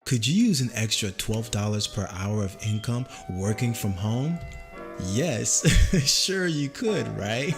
Could you use an extra $12 per hour of income working from home? Yes, sure you could, right?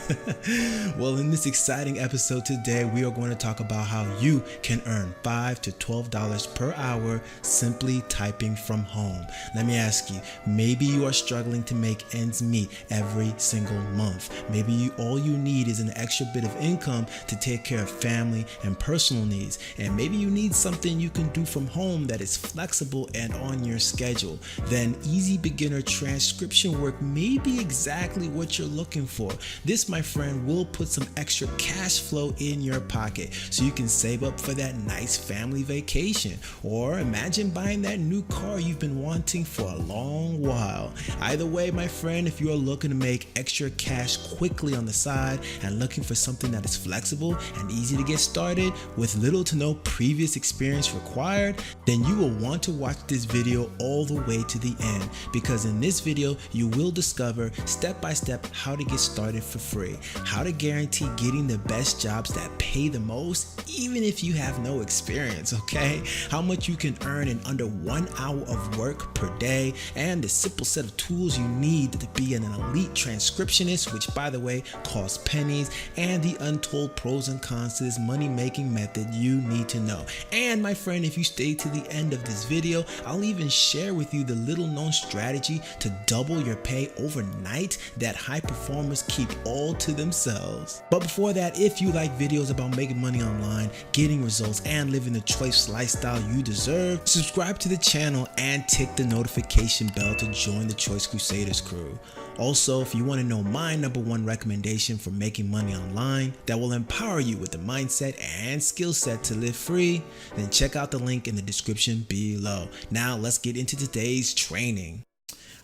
Well, in this exciting episode today, we are going to talk about how you can earn $5 to $12 per hour simply typing from home. Let me ask you, maybe you are struggling to make ends meet every single month. Maybe all you need is an extra bit of income to take care of family and personal needs. And maybe you need something you can do from home that is flexible and on your schedule. Then easy beginner transcription work may be exactly what you're looking for. This, my friend, will put some extra cash flow in your pocket so you can save up for that nice family vacation, or imagine buying that new car you've been wanting for a long while. Either way, my friend, if you are looking to make extra cash quickly on the side and looking for something that is flexible and easy to get started with little to no previous experience required, then you will want to watch this video all the way to the end, because in this video you will discover step by step how to get started for free, how to guarantee getting the best jobs that pay the most even if you have no experience, okay? How much you can earn in under 1 hour of work per day, and the simple set of tools you need to be an elite transcriptionist, which by the way costs pennies, and the untold pros and cons to this money-making method you need to know. And my friend, if you stay to the end of this video, I'll even share with you the little known strategy to double your pay overnight that high performers keep all to themselves. But before that, if you like videos about making money online, getting results, and living the choice lifestyle you deserve, subscribe to the channel and tick the notification bell to join the Choice Crusaders crew. Also, if you want to know my #1 recommendation for making money online that will empower you with the mindset and skill set to live free, then check out the link in the description below. Now let's get into today's training.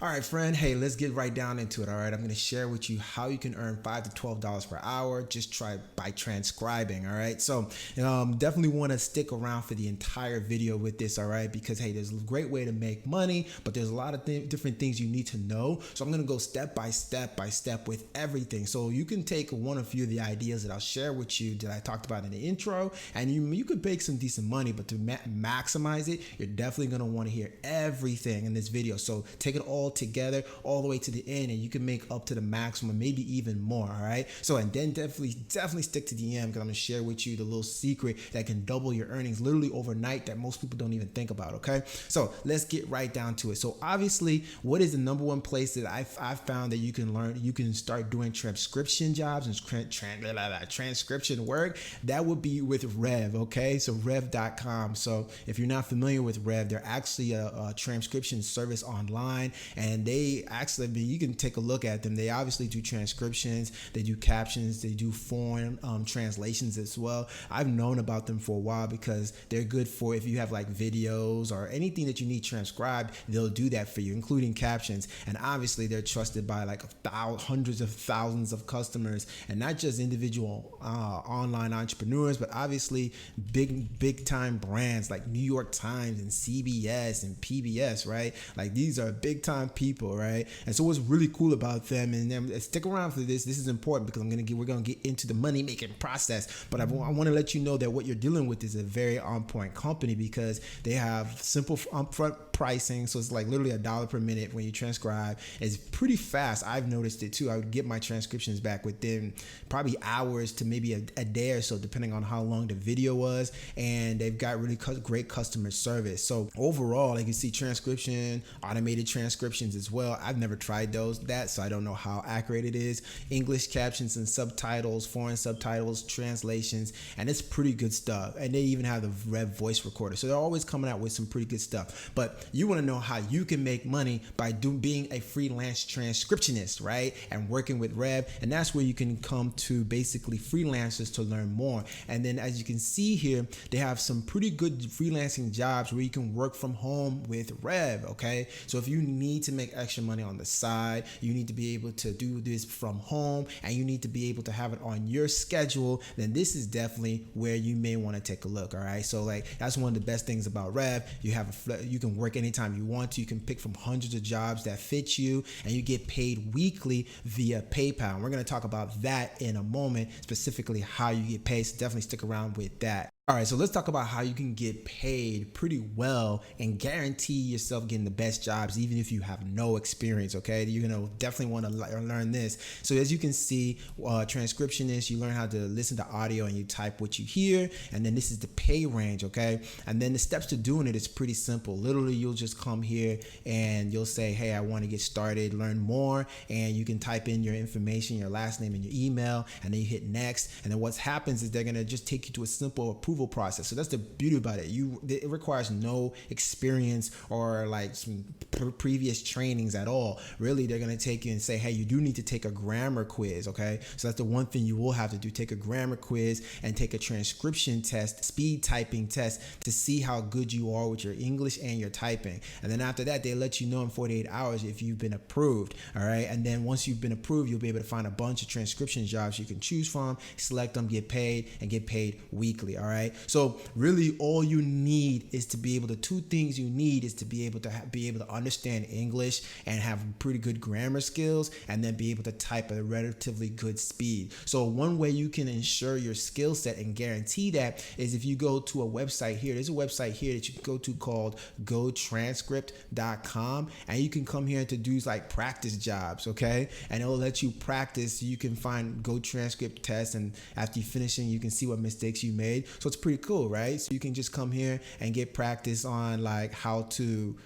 All right, friend. Hey, let's get right down into it. All right, I'm going to share with you how you can earn $5 to $12 per hour. Just try by transcribing. All right, so definitely want to stick around for the entire video with this. All right, because hey, there's a great way to make money, but there's a lot of different things you need to know. So I'm going to go step by step with everything. So you can take one or few of the ideas that I'll share with you that I talked about in the intro, and you could make some decent money. But to maximize it, you're definitely going to want to hear everything in this video. So take it all together all the way to the end, and you can make up to the maximum, maybe even more. All right, so and then definitely stick to the end, because I'm gonna share with you the little secret that can double your earnings literally overnight that most people don't even think about. Okay, so let's get right down to it. So obviously, what is the #1 place that I've found that you can start doing transcription jobs and transcription work? That would be with Rev. Okay, so rev.com. So if you're not familiar with Rev, they're actually a transcription service online, and they actually, you can take a look at them. They obviously do transcriptions, they do captions, they do foreign translations as well. I've known about them for a while because they're good for if you have like videos or anything that you need transcribed, they'll do that for you, including captions. And obviously they're trusted by like hundreds of thousands of customers, and not just individual online entrepreneurs, but obviously big time brands like New York Times and CBS and PBS, right? Like these are big time people, right? And so what's really cool about them, and then stick around for this is important, because we're gonna get into the money making process. But I want to let you know that what you're dealing with is a very on point company, because they have simple upfront pricing. So it's like literally $1 per minute when you transcribe. It's pretty fast. I've noticed it too. I would get my transcriptions back within probably hours to maybe a day or so, depending on how long the video was. And they've got really great customer service. So overall, like you see transcription, automated transcriptions as well. I've never tried so I don't know how accurate it is. English captions and subtitles, foreign subtitles, translations, and it's pretty good stuff. And they even have the Rev voice recorder. So they're always coming out with some pretty good stuff. But you want to know how you can make money by being a freelance transcriptionist, right? And working with Rev. And that's where you can come to basically freelancers to learn more. And then as you can see here, they have some pretty good freelancing jobs where you can work from home with Rev, okay? So if you need to make extra money on the side, you need to be able to do this from home, and you need to be able to have it on your schedule, then this is definitely where you may want to take a look. All right, so like that's one of the best things about Rev. You can work anytime you want to. You can pick from hundreds of jobs that fit you, and you get paid weekly via PayPal. And we're going to talk about that in a moment, specifically how you get paid. So definitely stick around with that. All right, so let's talk about how you can get paid pretty well and guarantee yourself getting the best jobs, even if you have no experience. Okay, you're gonna definitely want to learn this. So as you can see, transcription is you learn how to listen to audio and you type what you hear, and then this is the pay range. Okay, and then the steps to doing it is pretty simple. Literally, you'll just come here and you'll say, "Hey, I want to get started, learn more," and you can type in your information, your last name, and your email, and then you hit next. And then what happens is they're gonna just take you to a simple approval process. So that's the beauty about it. It requires no experience or like some previous trainings at all. Really, they're going to take you and say, hey, you do need to take a grammar quiz. Okay, so that's the one thing you will have to do: take a grammar quiz and take a transcription test, speed typing test, to see how good you are with your English and your typing. And then after that, they let you know in 48 hours if you've been approved. All right, and then once you've been approved, you'll be able to find a bunch of transcription jobs you can choose from, select them, get paid, and get paid weekly. All right, so really all you need is to be able to, two things you need is to be able to understand English and have pretty good grammar skills, and then be able to type at a relatively good speed. So one way you can ensure your skill set and guarantee that is if you go to a website here. There's a website here that you can go to called gotranscript.com, and you can come here to do like practice jobs. Okay, and it'll let you practice. You can find Go Transcript tests, and after you finishing, you can see what mistakes you made. So it's pretty cool, right? So you can just come here and get practice on like how to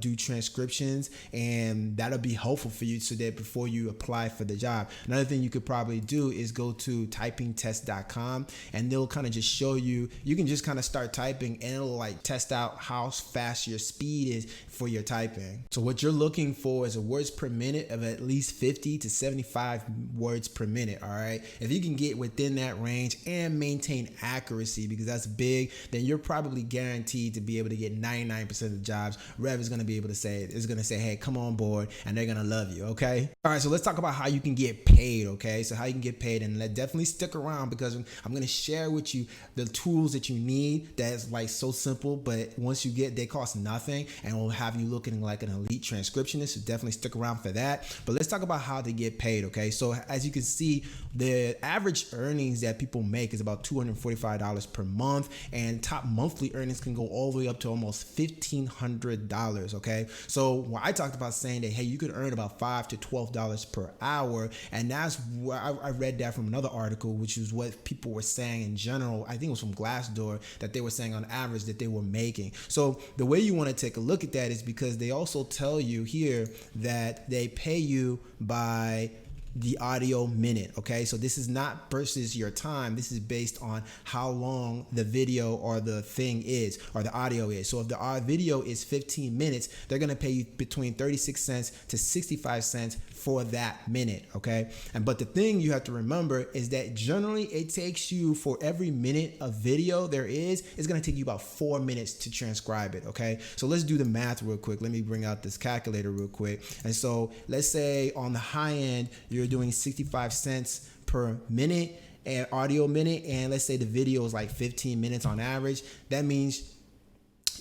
do transcriptions, and that'll be helpful for you so that before you apply for the job. Another thing you could probably do is go to typingtest.com, and they'll kind of just show you, you can just kind of start typing and it'll like test out how fast your speed is for your typing. So what you're looking for is a words per minute of at least 50 to 75 words per minute. All right, if you can get within that range and maintain accuracy, because that's big, then you're probably guaranteed to be able to get 99% of the jobs. Rev is going to be able to say, hey, come on board, and they're going to love you. Okay. All right. So let's talk about how you can get paid. Okay. So how you can get paid, and definitely stick around, because I'm going to share with you the tools that you need. That's like so simple, but once you get, they cost nothing and will have you looking like an elite transcriptionist. So definitely stick around for that. But let's talk about how to get paid. Okay. So as you can see, the average earnings that people make is about $245 per month, and top monthly earnings can go all the way up to almost $1,500. Okay, so when I talked about saying that, hey, you could earn about $5 to $12 per hour, and that's where I read that from another article, which is what people were saying in general. I think it was from Glassdoor, that they were saying on average that they were making. So the way you want to take a look at that is because they also tell you here that they pay you by the audio minute. Okay, so this is not versus your time. This is based on how long the video or the thing is, or the audio is. So if the video is 15 minutes, they're going to pay you between 36 cents to 65 cents for that minute. Okay, but the thing you have to remember is that generally it takes you, for every minute of video there is, it's going to take you about 4 minutes to transcribe it. Okay, so let's do the math real quick. Let me bring out this calculator real quick. And so let's say on the high end you're doing 65 cents per minute and audio minute, and let's say the video is like 15 minutes on average. That means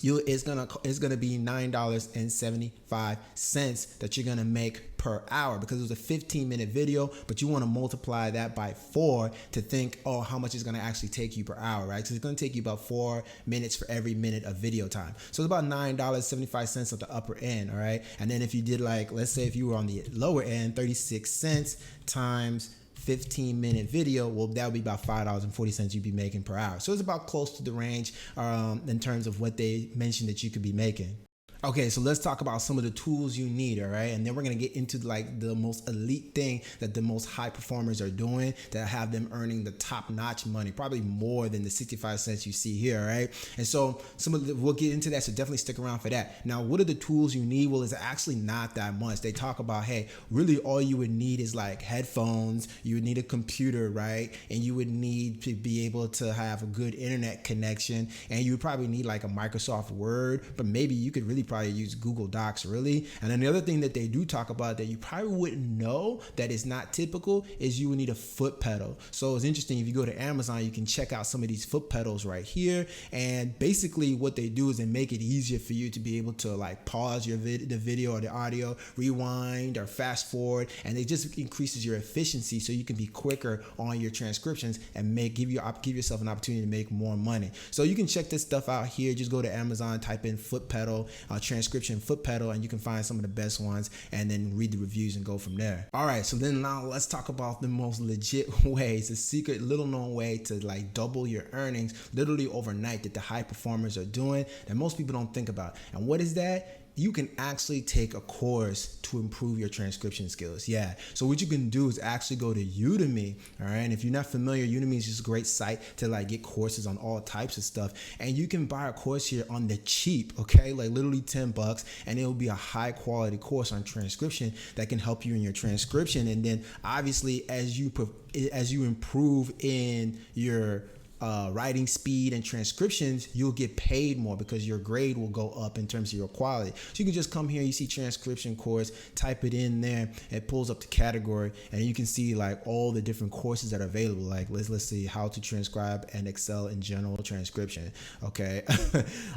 it's gonna be $9.75 that you're gonna make per hour, because it was a 15-minute video, but you want to multiply that by 4 to think, oh, how much is going to actually take you per hour, right? So it's going to take you about 4 minutes for every minute of video time. So it's about $9.75 at the upper end, all right? And then if you did, like, let's say if you were on the lower end, 36 cents times 15-minute video, well, that would be about $5.40 you'd be making per hour. So it's about close to the range in terms of what they mentioned that you could be making. Okay, so let's talk about some of the tools you need, all right? And then we're going to get into like the most elite thing that the most high performers are doing that have them earning the top-notch money, probably more than the 65 cents you see here, all right? And so we'll get into that, so definitely stick around for that. Now, what are the tools you need? Well, it's actually not that much. They talk about, hey, really all you would need is like headphones, you would need a computer, right? And you would need to be able to have a good internet connection, and you would probably need like a Microsoft Word, but maybe you could really probably use Google Docs really. And then the other thing that they do talk about that you probably wouldn't know that is not typical is you would need a foot pedal. So it's interesting, if you go to Amazon, you can check out some of these foot pedals right here. And basically what they do is they make it easier for you to be able to like pause the video or the audio, rewind or fast forward, and it just increases your efficiency so you can be quicker on your transcriptions and give yourself an opportunity to make more money. So you can check this stuff out here. Just go to Amazon, type in foot pedal, transcription foot pedal, and you can find some of the best ones and then read the reviews and go from there. All right, so then now let's talk about the most legit ways, the secret little known way to like double your earnings literally overnight that the high performers are doing that most people don't think about. And what is that? You can actually take a course to improve your transcription skills. Yeah. So what you can do is actually go to Udemy. All right. And if you're not familiar, Udemy is just a great site to like get courses on all types of stuff. And you can buy a course here on the cheap. Okay. Like literally $10, and it'll be a high quality course on transcription that can help you in your transcription. And then obviously as you improve in your writing speed and transcriptions, you'll get paid more because your grade will go up in terms of your quality. So you can just come here, you see transcription course, type it in there, it pulls up the category, and you can see like all the different courses that are available. Like let's see, how to transcribe and excel in general transcription. Okay.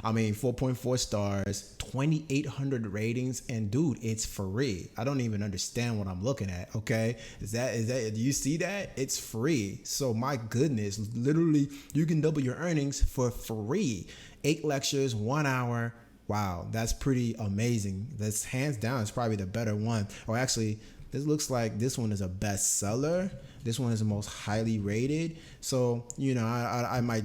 I mean, 4.4 stars, 2,800 ratings, and dude, it's free. I don't even understand what I'm looking at. Okay. Is that, do you see that? It's free. So my goodness, literally you can double your earnings for free. 8 lectures, 1 hour. Wow, that's pretty amazing. That's hands down, it's probably the better one. Or actually, this looks like this one is a bestseller. This one is the most highly rated. So, you know,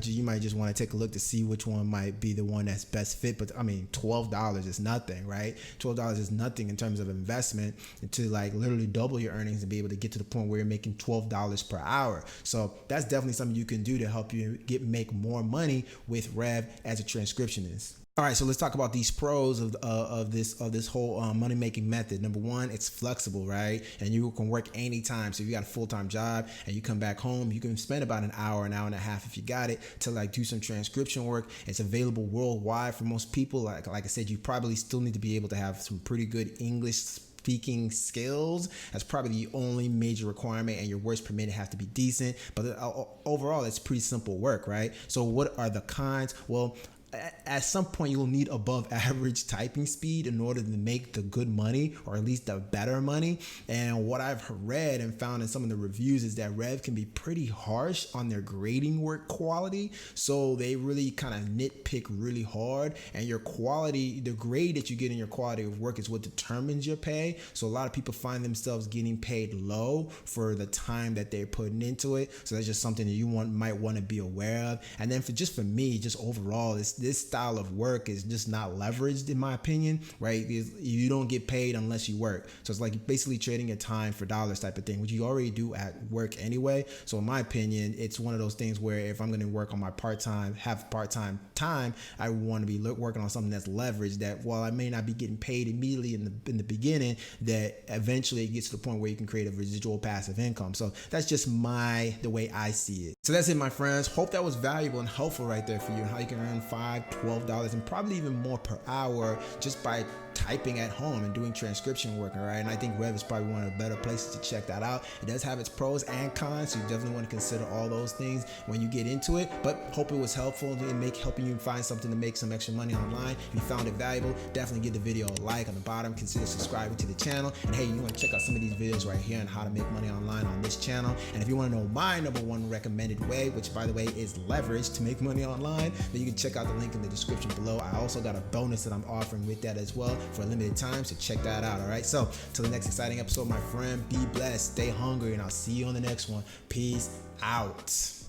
you might just want to take a look to see which one might be the one that's best fit. But I mean, $12 is nothing, right? $12 is nothing in terms of investment to like literally double your earnings and be able to get to the point where you're making $12 per hour. So that's definitely something you can do to help you make more money with Rev as a transcriptionist. All right, so let's talk about these pros of this whole money making method. Number one, it's flexible, right? And you can work anytime. So if you got a full-time job and you come back home, you can spend about an hour and a half if you got it to like do some transcription work. It's available worldwide for most people. Like I said, you probably still need to be able to have some pretty good English speaking skills. That's probably the only major requirement, and your words per minute have to be decent. But overall, it's pretty simple work, right? So what are the cons? Well, at some point you'll need above average typing speed in order to make the good money, or at least the better money. And what I've read and found in some of the reviews is that Rev can be pretty harsh on their grading work quality. So they really kind of nitpick really hard, and your quality, the grade that you get in your quality of work is what determines your pay. So a lot of people find themselves getting paid low for the time that they're putting into it. So that's just something that you might want to be aware of. And then for me, just overall, this style of work is just not leveraged in my opinion, right? You don't get paid unless you work. So it's like basically trading your time for dollars type of thing, which you already do at work anyway. So in my opinion, it's one of those things where if I'm going to work on my part-time time, I want to be working on something that's leveraged, that while I may not be getting paid immediately in the beginning, that eventually it gets to the point where you can create a residual passive income. So that's just the way I see it. So that's it, my friends. Hope that was valuable and helpful right there for you, how you can earn $5-12 and probably even more per hour just by typing at home and doing transcription work. All right, and I think Rev is probably one of the better places to check that out. It does have its pros and cons, so you definitely want to consider all those things when you get into it. But hope it was helpful in helping you find something to make some extra money online. If you found it valuable, definitely give the video a like on the bottom. Consider subscribing to the channel. And hey, you want to check out some of these videos right here on how to make money online on this channel. And if you want to know my #1 recommended way, which by the way is leverage to make money online, then you can check out the link in the description below. I also got a bonus that I'm offering with that as well for a limited time, so check that out. All right, so till the next exciting episode, my friend, be blessed, stay hungry, and I'll see you on the next one. Peace out.